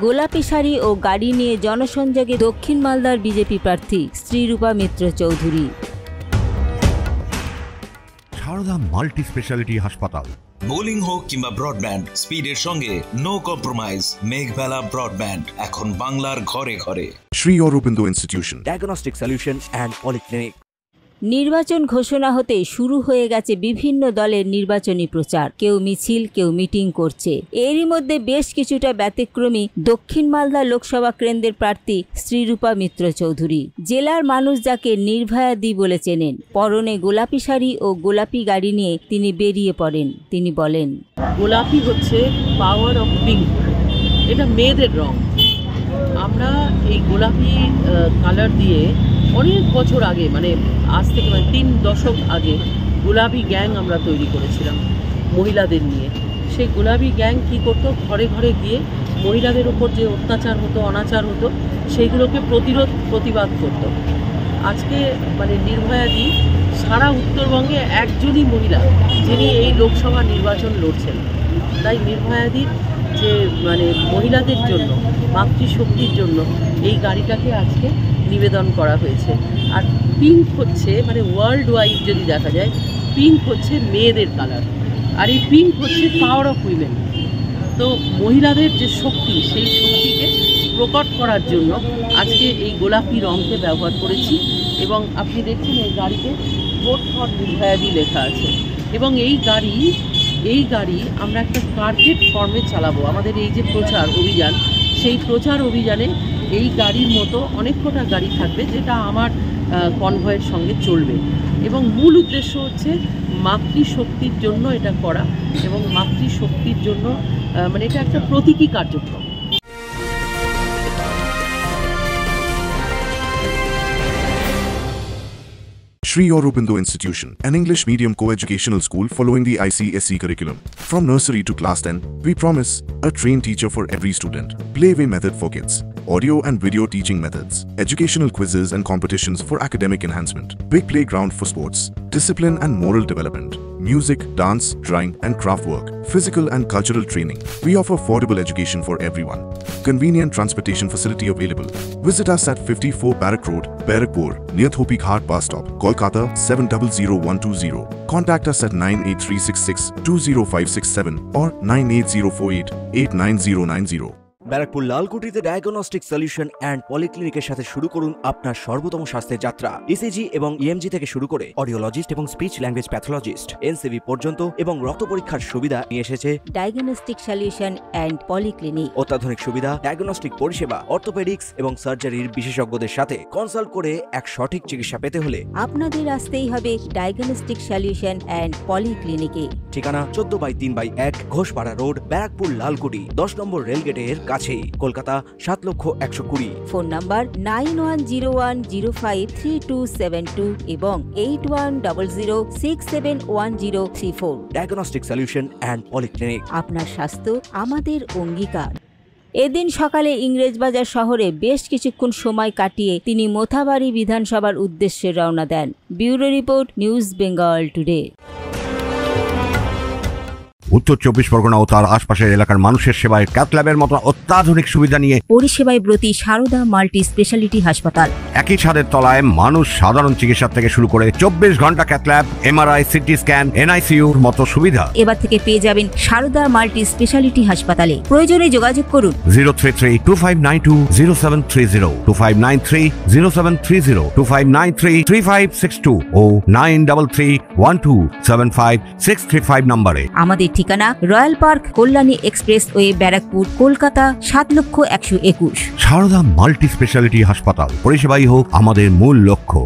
গোলাপি শাড়ি ও গাড়ি নিয়ে জনসংযোগে দক্ষিণ মালদার বিজেপি প্রার্থী শ্রীরূপা মিত্র চৌধুরী। সারদা মাল্টি স্পেশালিটি হাসপাতাল। বোলিং হোক কিংবা ব্রডব্যান্ড, স্পিডের সঙ্গে নো কম্প্রোমাইজ। মেঘবেলা ব্রডব্যান্ড এখন বাংলার ঘরে ঘরে। Shri Aurobindo institution, diagnostic solution and polyclinic. নির্বাচন ঘোষণা হতে শুরু হয়ে গেছে বিভিন্ন দলের নির্বাচনী প্রচার। কেউ মিছিল, কেউ মিটিং করছে। এরই মধ্যে বেশ কিছুটা ব্যতিক্রমী দক্ষিণ মালদা লোকসভা কেন্দ্রের প্রার্থী শ্রীরূপা মিত্র চৌধুরী। জেলার মানুষ যাকে নির্ভয়া দি বলে চেনেন। পরনে গোলাপি শাড়ি ও গোলাপি গাড়ি নিয়ে তিনি বেরিয়ে পড়েন। তিনি বলেন, গোলাপি হচ্ছে পাওয়ার অফ পিঙ্ক, এটা মেয়েদের রং। আমরা এই গোলাপি কালার দিয়ে অনেক বছর আগে, মানে আজ থেকে 3 দশক আগে গোলাপি গ্যাং আমরা তৈরি করেছিলাম মহিলাদের নিয়ে। সেই গোলাপি গ্যাং কী করতো, ঘরে ঘরে গিয়ে মহিলাদের ওপর যে অত্যাচার হতো, অনাচার হতো, সেইগুলোকে প্রতিবাদ করত। আজকে নির্ভয়া দি সারা উত্তরবঙ্গে একজনই মহিলা যিনি এই লোকসভা নির্বাচন লড়ছেন। তাই নির্ভয়া দির যে মহিলাদের জন্য, মাতৃশক্তির জন্য এই গাড়িটাকে আজকে নিবেদন করা হয়েছে। আর পিঙ্ক হচ্ছে ওয়ার্ল্ড ওয়াইড যদি দেখা যায়, পিঙ্ক হচ্ছে মেয়েদের কালার, আর এই পিঙ্ক হচ্ছে পাওয়ার অফ উইমেন। তো মহিলাদের যে শক্তি, সেই শক্তিকে প্রকট করার জন্য আজকে এই গোলাপি রঙকে ব্যবহার করেছি। এবং আপনি দেখছেন এই গাড়িতে ভোট ফর নির্ভয়া দি লেখা আছে। এবং এই গাড়ি আমরা একটা টার্গেট ফর্মে চালাবো। আমাদের এই যে প্রচার অভিযান, সেই প্রচার অভিযানে এই গাড়ির মতো অনেক কটা গাড়ি থাকবে, যেটা আমার কনভয়ের সঙ্গে চলবে। এবং মূল উদ্দেশ্য হচ্ছে মাতৃশক্তির জন্য এটা করা, এবং মাতৃশক্তির জন্য এটা একটা প্রতীকী কার্যক্রম। Shri Aurobindo Institution, an English medium co-educational school following the ICSE curriculum. From nursery to class 10, we promise a trained teacher for every student, playway method for kids, audio and video teaching methods, educational quizzes and competitions for academic enhancement, big playground for sports, discipline and moral development, music, dance, drawing and craft work, physical and cultural training. We offer affordable education for everyone. Convenient transportation facility available. Visit us at 54 Barrack Road, Barrackpur, near Thopi Ghat bus stop, Kolkata 700120. Contact us at 98366 20567 or 98048 89090. Barrackpore লালকুটিতে diagnostic solution and পলিক্লিনিকের সাথে শুরু করুন আপনার সর্বোত্তম স্বাস্থ্যের যাত্রা। ECG এবং ইএমজি থেকে শুরু করে অডিওলজিস্ট এবং স্পিচ ল্যাঙ্গুয়েজ প্যাথোলজিস্ট, এনসিভি পর্যন্ত এবং রক্ত পরীক্ষার সুবিধা নিয়ে এসেছে ডায়াগনস্টিক সলিউশন অ্যান্ড পলিক্লিনিক। অত্যাধুনিক সুবিধা, ডায়াগনস্টিক পরিষেবা, অর্থোপেডিক্স এবং সার্জারির বিশেষজ্ঞদের সাথে কনসাল্ট করে এক সঠিক চিকিৎসা পেতে হলে আপনাদের আসতেই হবে ডায়াগনস্টিক সলিউশন অ্যান্ড পলিক্লিনিকে। ঠিকানা 14/3/1 ঘোষপাড়া রোড, ব্যারাকপুর লালকুটি, 10 নম্বর রেলগেটের কাছেই, কলকাতা 7,120,000। ফোন নাম্বার 9101053272 এবং 8100671034। Diagnostic solution and polyclinic. আপনার স্বাস্থ্য আমাদের অঙ্গীকার। এদিন সকালে ইংরেজবাজার শহরে বেশ কিছুক্ষণ সময় কাটিয়ে তিনি মোথাবাড়ি বিধানসভার উদ্দেশ্যে রওনা দেন। Bureau report, news Bengal today. উত্তর 24 পরগনা ও তার আশপাশের এলাকার মানুষের সেবায় ক্যাথ ল্যাবের মতো অত্যাধুনিক সুবিধা নিয়ে পরিষেবায় ব্রতী সারদা মাল্টি স্পেশালিটি হাসপাতাল। একই ছাদের তলায় মানুষ সাধারণ চিকিৎসা থেকে শুরু করে 24 ঘন্টা cath lab, MRI, CT scan, এনআইসিইউর মতো সুবিধা এবার থেকে পেয়ে যাবেন সারদা মাল্টি স্পেশালিটি হাসপাতালে। প্রয়োজনে যোগাযোগ করুন 033-2592-0730, 2593-0730, 2593-3562 ও 9331275635 নম্বরে। আমাদের ঠিকানা royal park, Kalyani expressway, Barrackpore, Kolkata 7,121,000। Sarada multi speciality হাসপাতাল, পরিষেবাই হোক আমাদের মূল লক্ষ্য।